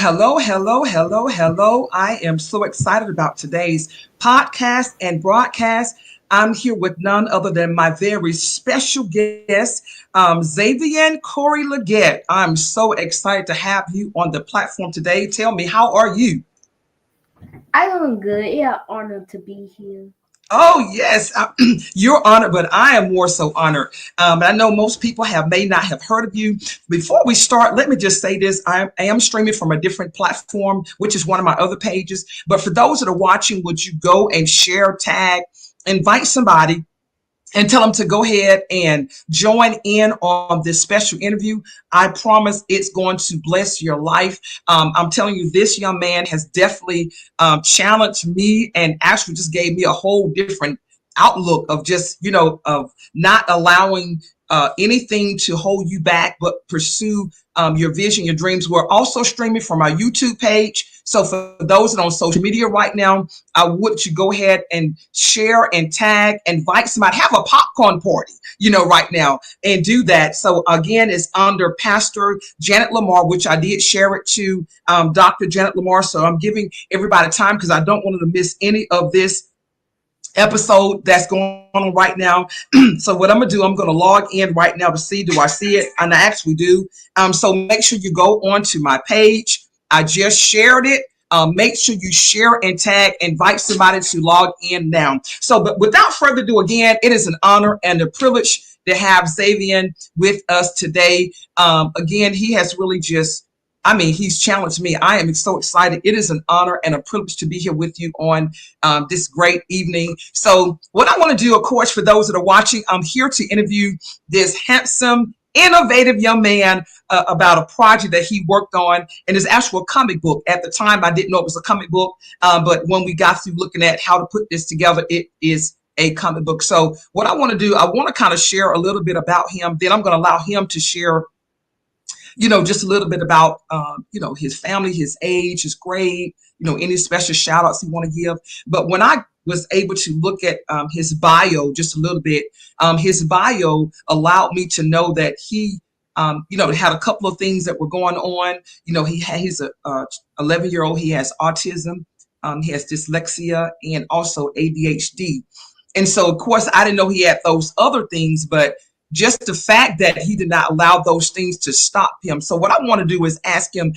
Hello, hello, hello, hello. I am so excited about today's podcast and broadcast. I'm here with none other than my very special guest, Zabian Corey Leggett. I'm so excited to have you on the platform today. Tell me, how are you? I'm doing good. Yeah, honored to be here. Oh yes, you're honored, but I am more so honored. And I know most people may not have heard of you. Before we start, let me just say this: I am streaming from a different platform, which is one of my other pages. But for those that are watching, would you go and share, tag, invite somebody, and tell them to go ahead and join in on this special interview. I promise it's going to bless your life. I'm telling you, this young man has definitely challenged me and actually just gave me a whole different outlook of just, of not allowing anything to hold you back, but pursue your vision, your dreams. We're also streaming from our YouTube page. So for those that are on social media right now, I would you go ahead and share and tag, invite somebody, have a popcorn party, right now and do that. So again, it's under Pastor Janet Lamar, which I did share it to Dr. Janet Lamar. So I'm giving everybody time because I don't want them to miss any of this episode that's going on right now. So what I'm gonna do, I'm gonna log in right now to see, do I see it? And I actually do. So make sure you go onto my page. I just shared it. Make sure you share and tag, invite somebody to log in now. So, but without further ado, again, it is an honor and a privilege to have Zabian with us today. Again, he has really just, he's challenged me. I am so excited. It is an honor and a privilege to be here with you on this great evening. So, what I want to do, of course, for those that are watching, I'm here to interview this handsome, innovative young man about a project that he worked on and his actual comic book. At the time, I didn't know it was a comic book, but when we got through looking at how to put this together, it is a comic book. So, what I want to do, I want to kind of share a little bit about him. Then I'm going to allow him to share just a little bit about, his family, his age, his grade, any special shout outs you want to give. But when I was able to look at his bio just a little bit, his bio allowed me to know that he, had a couple of things that were going on. He's a 11-year-old. He has autism. He has dyslexia and also ADHD. And so, of course, I didn't know he had those other things, but just the fact that he did not allow those things to stop him. So what I want to do is ask him,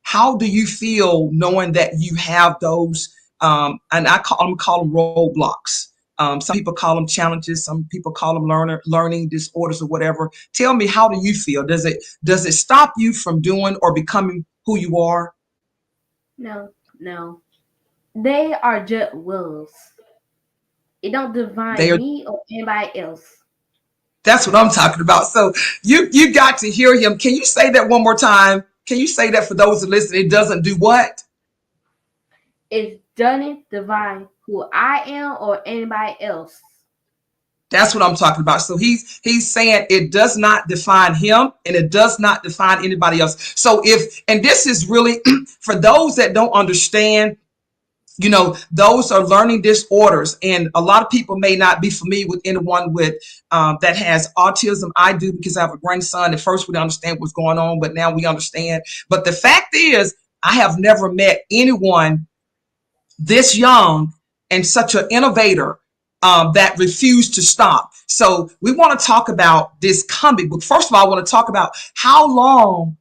how do you feel knowing that you have those, and I'm call them roadblocks. Some people call them challenges. Some people call them learning disorders or whatever. Tell me, how do you feel? Does it stop you from doing or becoming who you are? No, no. They are just wills. It don't They define are. me or anybody else. That's what I'm talking about. So you got to hear him. Can you say that one more time? Can you say that for those that listen? It doesn't do what? It doesn't define who I am or anybody else. That's what I'm talking about. So he's saying it does not define him and it does not define anybody else. So and this is really for those that don't understand, those are learning disorders, and a lot of people may not be familiar with anyone with that has autism. I do because I have a grandson. At first, we didn't understand what's going on, but now we understand. But the fact is, I have never met anyone this young and such an innovator that refused to stop. So we want to talk about this comic book. First of all, I want to talk about how long.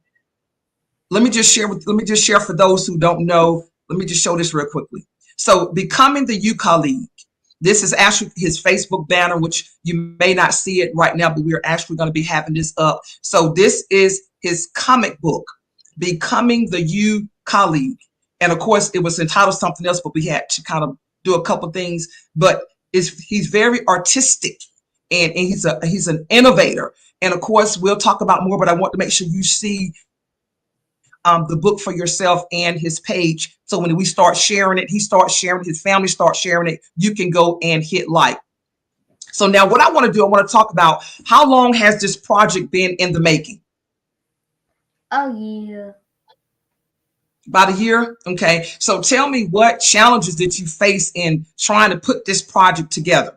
Let me just share for those who don't know. Let me just show this real quickly. So becoming the UCOLLEIGE. This is actually his Facebook banner, which you may not see it right now, but we're actually going to be having this up. So this is his comic book, Becoming the UCOLLEIGE. And of course, it was entitled something else, but we had to kind of do a couple things. But he's very artistic, and he's an innovator. And of course, we'll talk about more, but I want to make sure you see the book for yourself and his page. So when we start sharing it, he starts sharing it, his family starts sharing it, you can go and hit like. So now what I want to do, I want to talk about how long has this project been in the making? Oh yeah. About a year? Okay. So tell me, what challenges did you face in trying to put this project together?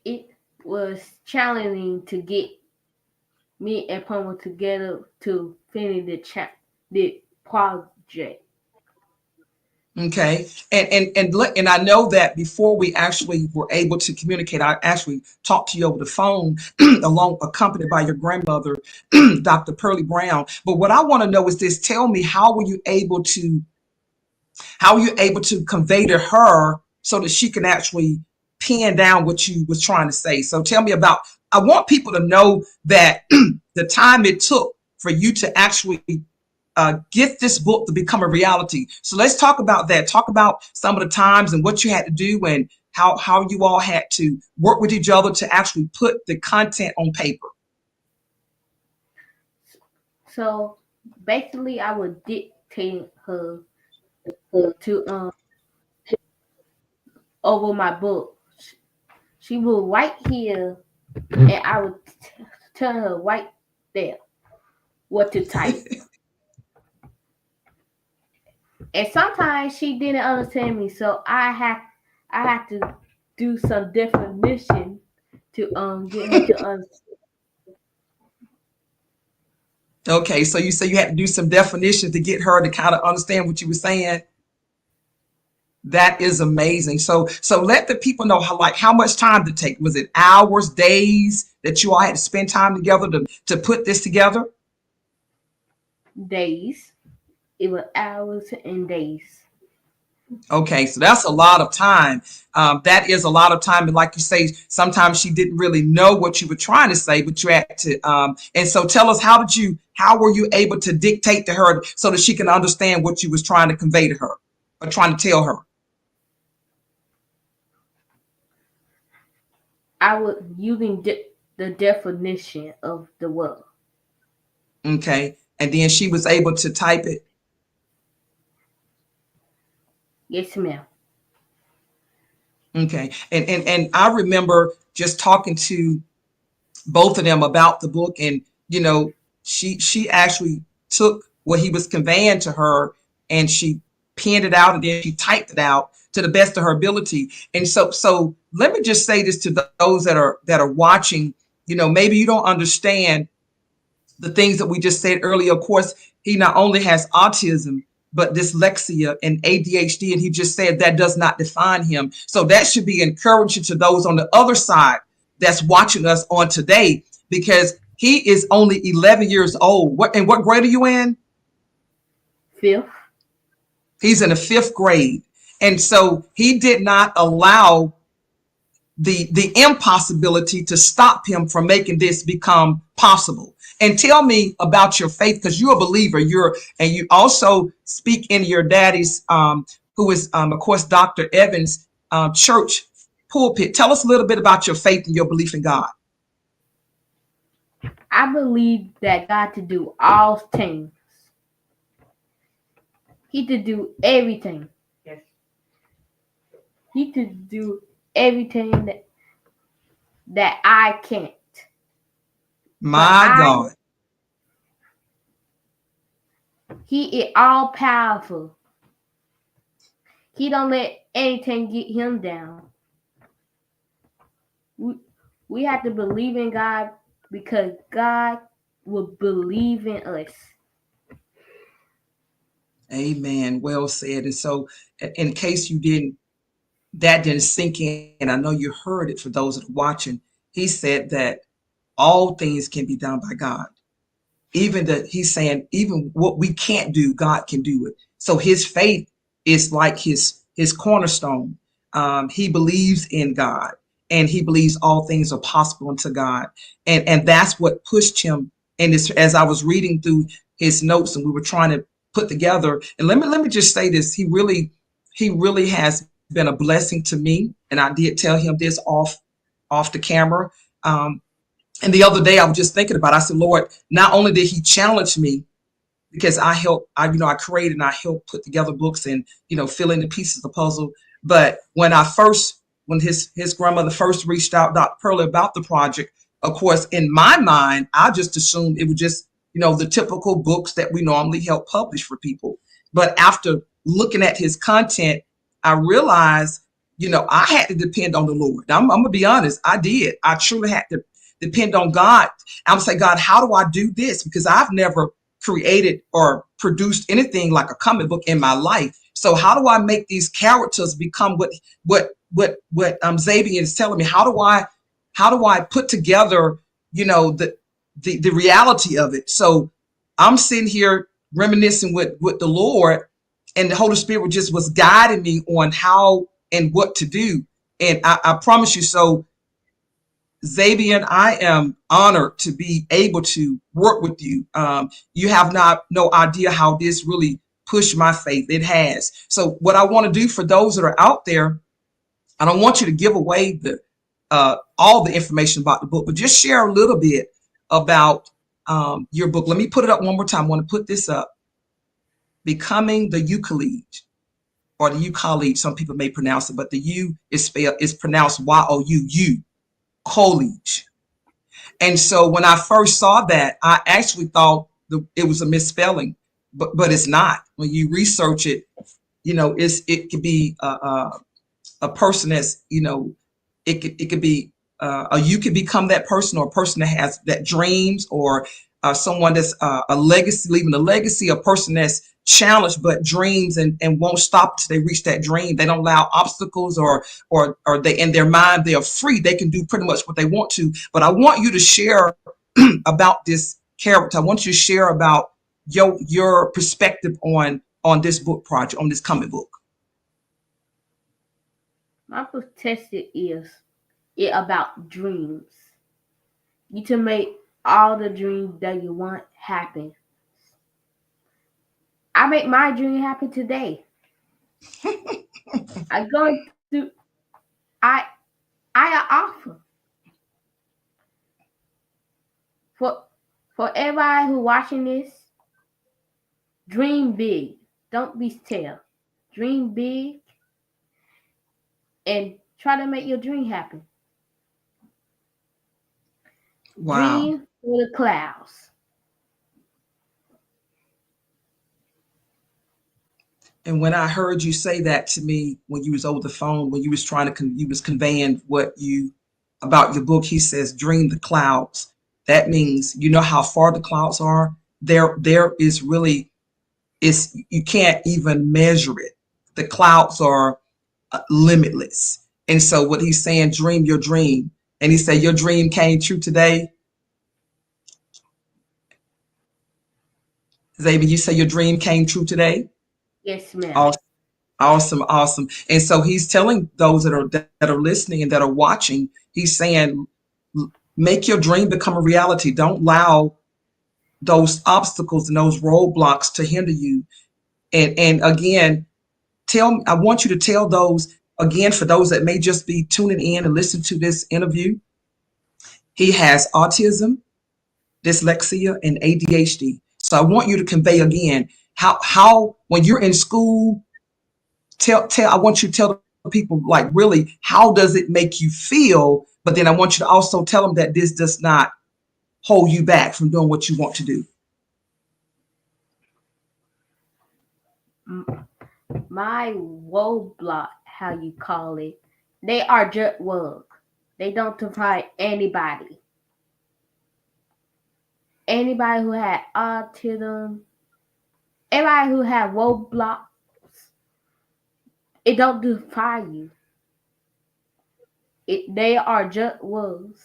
It was challenging to get me and Puma together to finish the project. Okay. And look, and I know that before we actually were able to communicate, I actually talked to you over the phone, along accompanied by your grandmother, Dr. Pearlie Brown. But what I want to know is this: tell me, how were you able to convey to her so that she can actually pin down what you was trying to say? So tell me about. I want people to know that the time it took for you to actually get this book to become a reality. So let's talk about that. Talk about some of the times and what you had to do, and how you all had to work with each other to actually put the content on paper. So basically, I would dictate her to over my book. She would write here, and I would tell her right there what to type. And sometimes she didn't understand me, so I had to do some definition to get her to understand. Okay, so you say you had to do some definition to get her to kind of understand what you were saying. That is amazing. So let the people know how much time to take. Was it hours, days that you all had to spend time together to put this together? Days. It was hours and days. Okay, so that's a lot of time. That is a lot of time, and like you say, sometimes she didn't really know what you were trying to say, but you had to. And so, tell us, how were you able to dictate to her so that she can understand what you was trying to convey to her or trying to tell her? I was using the definition of the word. Okay, and then she was able to type it. Yes, ma'am. Okay, and I remember just talking to both of them about the book, and you know she actually took what he was conveying to her, and she penned it out, and then she typed it out to the best of her ability. And so let me just say this to those that are watching. Maybe you don't understand the things that we just said earlier. Of course, he not only has autism, but dyslexia and ADHD, and he just said that does not define him. So that should be encouraging to those on the other side that's watching us on today, because he is only 11 years old. What grade are you in? Fifth. He's in the fifth grade. And so he did not allow the impossibility to stop him from making this become possible. And tell me about your faith, because you're a believer. And you also speak in your daddy's, who is, of course, Dr. Evans' church pulpit. Tell us a little bit about your faith and your belief in God. I believe that God to do all things. He to do everything. Yes. He to do everything that I can't. My God. He is all powerful. He don't let anything get him down. We have to believe in God, because God will believe in us. Amen. Well said. And so, in case that didn't sink in, I know you heard it for those that are watching. He said that all things can be done by God. He's saying even what we can't do, God can do it. So his faith is like his cornerstone. He believes in God, and he believes all things are possible unto God. And that's what pushed him. And as I was reading through his notes and we were trying to put together, and let me just say this, he really has been a blessing to me. And I did tell him this off the camera. And the other day I was just thinking about it. I said, Lord, not only did he challenge me, because I created and I helped put together books and, fill in the pieces of the puzzle. But when his grandmother first reached out, Dr. Pearlie, about the project, of course, in my mind, I just assumed it was just, the typical books that we normally help publish for people. But after looking at his content, I realized, I had to depend on the Lord. I'm going to be honest. I did. I truly had to depend on God. I'm saying, God, how do I do this? Because I've never created or produced anything like a comic book in my life. So how do I make these characters become what Zabian is telling me? How do I put together, the reality of it? So I'm sitting here reminiscing with the Lord, and the Holy Spirit just was guiding me on how and what to do. And I promise you, so Zabian, I am honored to be able to work with you. You have no idea how this really pushed my faith. It has. So what I want to do for those that are out there, I don't want you to give away all the information about the book, but just share a little bit about your book. Let me put it up one more time. I want to put this up. Becoming the UCOLLEIGE, or the UCOLLEIGE. Some people may pronounce it, but the U is pronounced Y-O-U, UCOLLEIGE. And so when I first saw that, I actually thought it was a misspelling, but it's not. When you research it, it could be a person that's, it could be you could become that person, or a person that has that dreams, or someone that's a legacy, leaving a legacy, a person that's challenged but dreams and won't stop till they reach that dream. They don't allow obstacles, or they, in their mind, they are free. They can do pretty much what they want to. But I want you to share about this character. I want you to share about your perspective on this book project, on this comic book. My perspective is it about dreams. You to make all the dreams that you want happen. I make my dream happen today. I'm going to I offer for everybody who watching this, dream big. Don't be still. Dream big and try to make your dream happen. Wow. Dream for the clouds. And when I heard you say that to me when you was over the phone, when you was you was conveying about your book, he says, dream the clouds. That means, how far the clouds are. There is really, you can't even measure it. The clouds are limitless. And so what he's saying, dream your dream. And he said, your dream came true today. Zabian, you say your dream came true today? Yes, ma'am. Awesome. And so he's telling those that are listening and that are watching, he's saying, make your dream become a reality. Don't allow those obstacles and those roadblocks to hinder you. And again, I want you to tell those, again, for those that may just be tuning in and listen to this interview, he has autism, dyslexia, and ADHD. So I want you to convey again, how when you're in school, I want you to tell the people, like, really, how does it make you feel? But then I want you to also tell them that this does not hold you back from doing what you want to do. My roadblock, how you call it, they are just words. They don't define anybody. Anybody who had autism, everybody who had roadblocks, it don't define you. They are just words.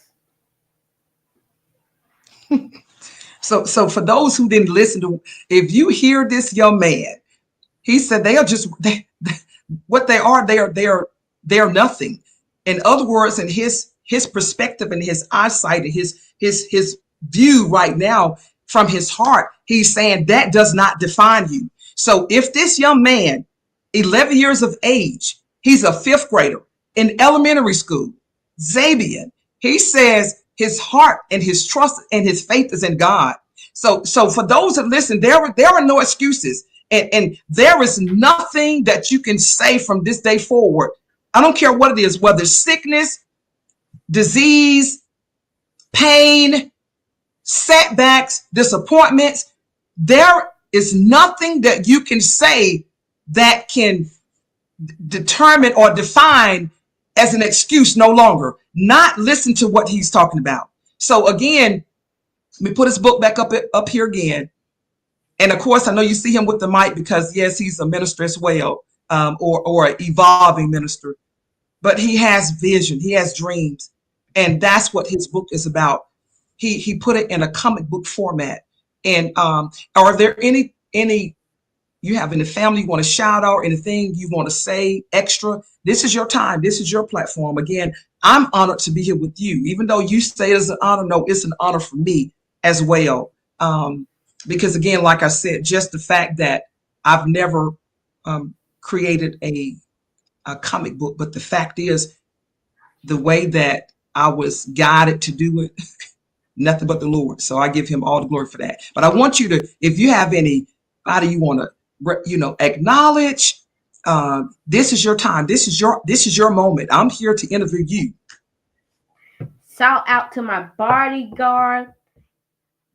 So for those who didn't listen to, if you hear this young man, he said they are just what they are. They are nothing. In other words, in his perspective and his eyesight and his view right now from his heart, he's saying that does not define you. So if this young man, 11 years of age, he's a 5th grader in elementary school, Zabian, he says his heart and his trust and his faith is in God. So for those that listen, there are no excuses. And there is nothing that you can say from this day forward. I don't care what it is, whether it's sickness, disease, pain, setbacks, disappointments. There is nothing that you can say that can determine or define as an excuse no longer. Not listen to what he's talking about. So again, let me put his book back up here again. And of course, I know you see him with the mic because yes, he's a minister as well, or an evolving minister. But he has vision, he has dreams, and that's what his book is about. He put it in a comic book format. And are there any you have in the family you want to shout out, anything you want to say extra? This is your time. This is your platform. Again, I'm honored to be here with you. Even though you say it's an honor, no, it's an honor for me as well. Because again, like I said, just the fact that I've never created a comic book, but the fact is the way that I was guided to do it, nothing but the Lord. So I give him all the glory for that. But I want you to, if you have anybody you want to, acknowledge, this is your time. This is your moment. I'm here to interview you. Shout out to my bodyguard,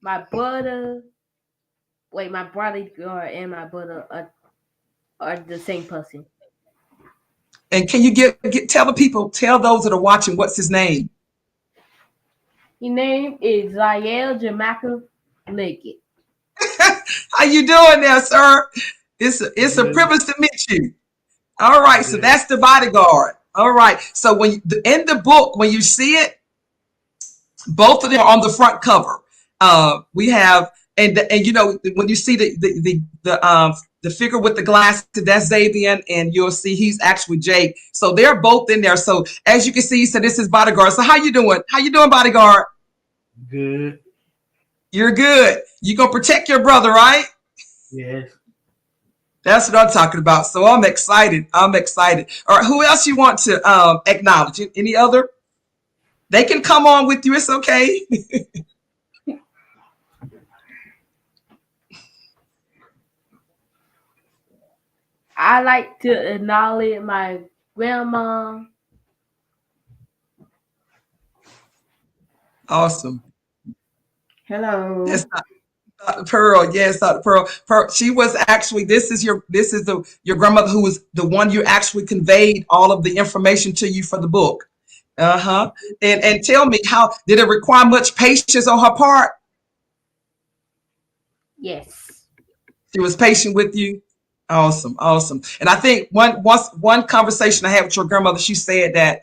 my brother. Wait, my bodyguard and my brother are the same person. And can you tell those that are watching, what's his name? His name is Jamaica Leggett. How you doing there, sir? It's a privilege to meet you. All right, so that's the bodyguard. All right, so when in the book, when you see it, both of them are on the front cover. We have and when you see the figure with the glasses, that's Zabian, and you'll see he's actually Jake. So they're both in there. So as you can see, so this is bodyguard. So how you doing? How you doing, bodyguard? Good. You're good. You gonna protect your brother, right? Yes. That's what I'm talking about. So I'm excited. All right, who else you want to acknowledge? Any other? They can come on with you. It's okay. I like to acknowledge my grandma. Awesome. Hello. Yes, Dr. Pearl. Yes, Dr. Pearl. She was actually, this is your grandmother, who was the one you actually conveyed all of the information to you for the book. And tell me, how did it require much patience on her part? Yes. She was patient with you. Awesome. And I think one conversation I had with your grandmother, she said that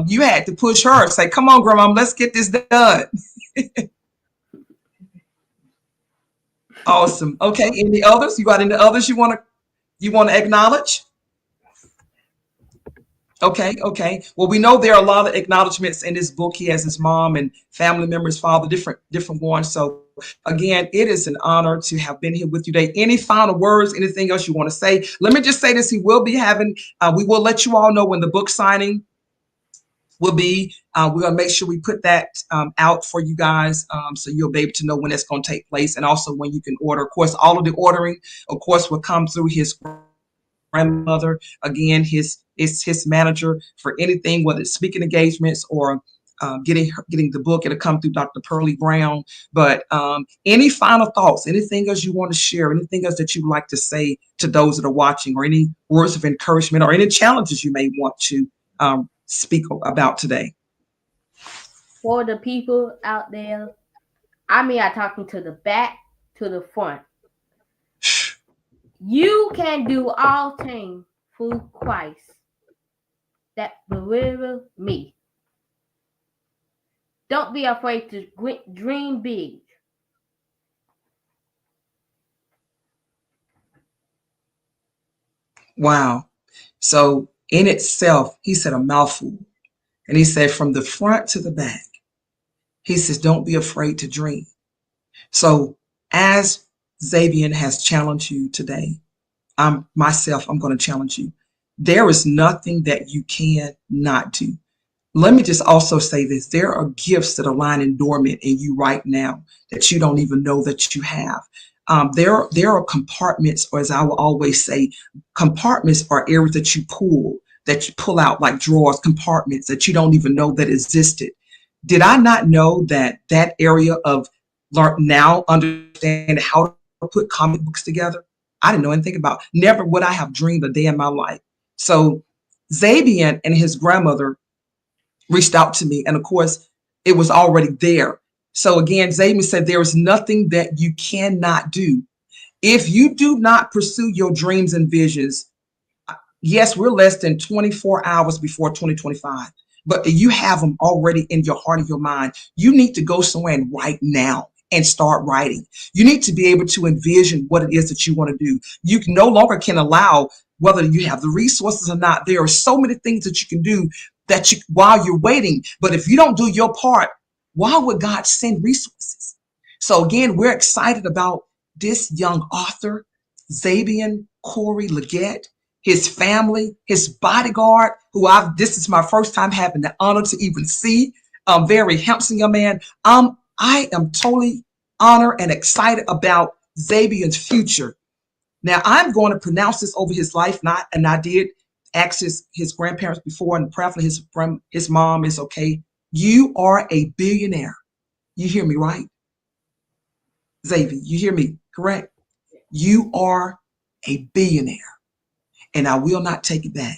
you had to push her, say, "Come on, grandma, let's get this done." Awesome. Okay. Any others? You got any others you want to acknowledge? Okay. Well, we know there are a lot of acknowledgments in this book. He has his mom and family members, father, different ones. So again, it is an honor to have been here with you today. Any final words, anything else you want to say? Let me just say this. He will be having, we will let you all know when the book signing will be. We're going to make sure we put that out for you guys, so you'll be able to know when it's going to take place, and also when you can order. Of course, all of the ordering, of course, will come through his grandmother. Again, his manager for anything, whether it's speaking engagements or getting the book. It'll come through Dr. Pearlie Brown. But any final thoughts, anything else you want to share, anything else that you'd like to say to those that are watching, or any words of encouragement, or any challenges you may want to speak about today? For the people out there, I'm talking to the back, to the front. You can do all things through Christ that believes me. Don't be afraid to dream big. Wow. So in itself, he said a mouthful. And he said from the front to the back, he says, don't be afraid to dream. So as Zabian has challenged you today, I'm going to challenge you. There is nothing that you cannot do. Let me just also say this. There are gifts that are lying dormant in you right now that you don't even know that you have. There are compartments, or as I will always say, compartments are areas that you pull out, like drawers, compartments that you don't even know that existed. Did I not know that area of now understand how to put comic books together? I didn't know anything about. Never would I have dreamed a day in my life. So Zabian and his grandmother reached out to me, and of course, It was already there. So again, Zabian said there is nothing that you cannot do. If you do not pursue your dreams and visions, yes, we're less than 24 hours before 2025, but you have them already in your heart and your mind. You need to go somewhere and write now and start writing. You need to be able to envision what it is that you want to do. You no longer can allow, whether you have the resources or not, there are so many things that you can do that you, while you're waiting. But if you don't do your part, why would God send resources? So again, we're excited about this young author, Zabian Corey Leggett, his family, his bodyguard, this is my first time having the honor to even see. Very handsome young man. I am totally honored and excited about Zabian's future. Now, I'm going to pronounce this over his life, and I did ask his grandparents before, and probably his mom is okay. You are a billionaire. You hear me, right? Xavier, you hear me, correct? You are a billionaire, and I will not take it back.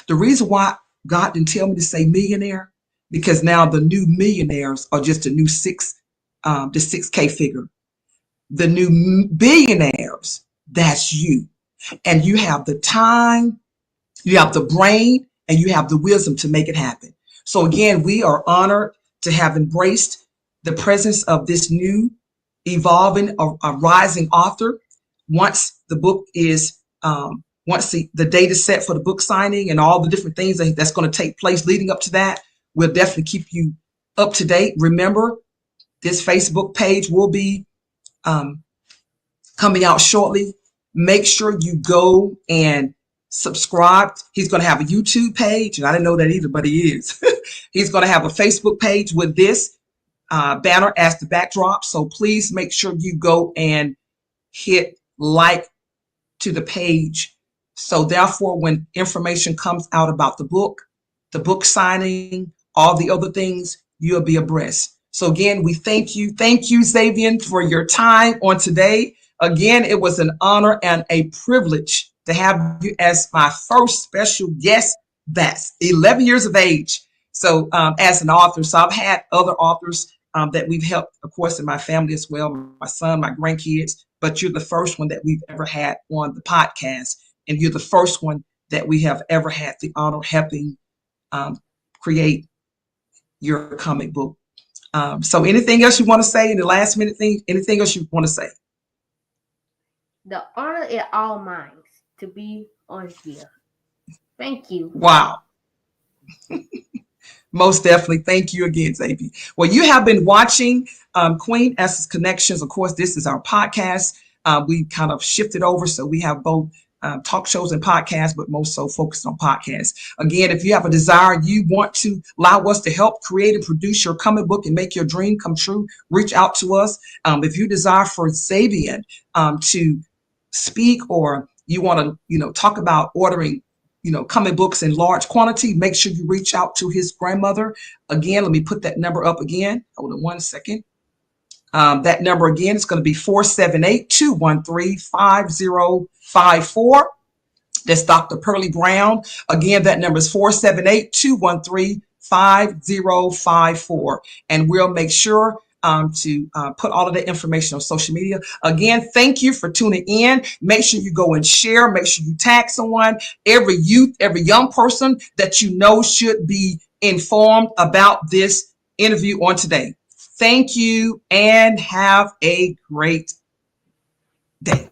The reason why God didn't tell me to say millionaire, because now the new millionaires are just a new the 6K figure. The new billionaires, that's you. And you have the time, you have the brain, and you have the wisdom to make it happen. So again, we are honored to have embraced the presence of this new, evolving, a rising author. Once the book is, once the date is set for the book signing and all the different things that's going to take place leading up to that, we'll definitely keep you up to date. Remember, this Facebook page will be coming out shortly. Make sure you go and subscribe. He's going to have a YouTube page, and I didn't know that either, but he is. He's going to have a Facebook page with this banner as the backdrop. So please make sure you go and hit like to the page. So therefore, when information comes out about the book signing, all the other things, you'll be abreast. So again, we thank you. Thank you, Zabian, for your time on today. Again, it was an honor and a privilege to have you as my first special guest. That's 11 years of age. So as an author, so I've had other authors that we've helped, of course, in my family as well, my son, my grandkids, but you're the first one that we've ever had on the podcast. And you're the first one that we have ever had the honor of helping create your comic book. So anything else you want to say in the last minute thing? Anything else you want to say? The honor is all mine to be on here. Thank you. Wow. Most definitely. Thank you again, Zabian. Well, you have been watching Queen Essence Connections. Of course, this is our podcast. We kind of shifted over, so we have both talk shows and podcasts, but most so focused on podcasts. Again, if you have a desire, you want to allow us to help create and produce your comic book and make your dream come true, reach out to us. If you desire for Zabian to speak, or you want to, talk about ordering, comic books in large quantity, make sure you reach out to his grandmother. Again, let me put that number up again. Hold on one second. That number again is going to be 478-213-5054. That's Dr. Pearlie Brown. Again, that number is 478-213-5054. And we'll make sure to put all of that information on social media. Again, thank you for tuning in. Make sure you go and share. Make sure you tag someone. Every youth, every young person that you know should be informed about this interview on today. Thank you and have a great day.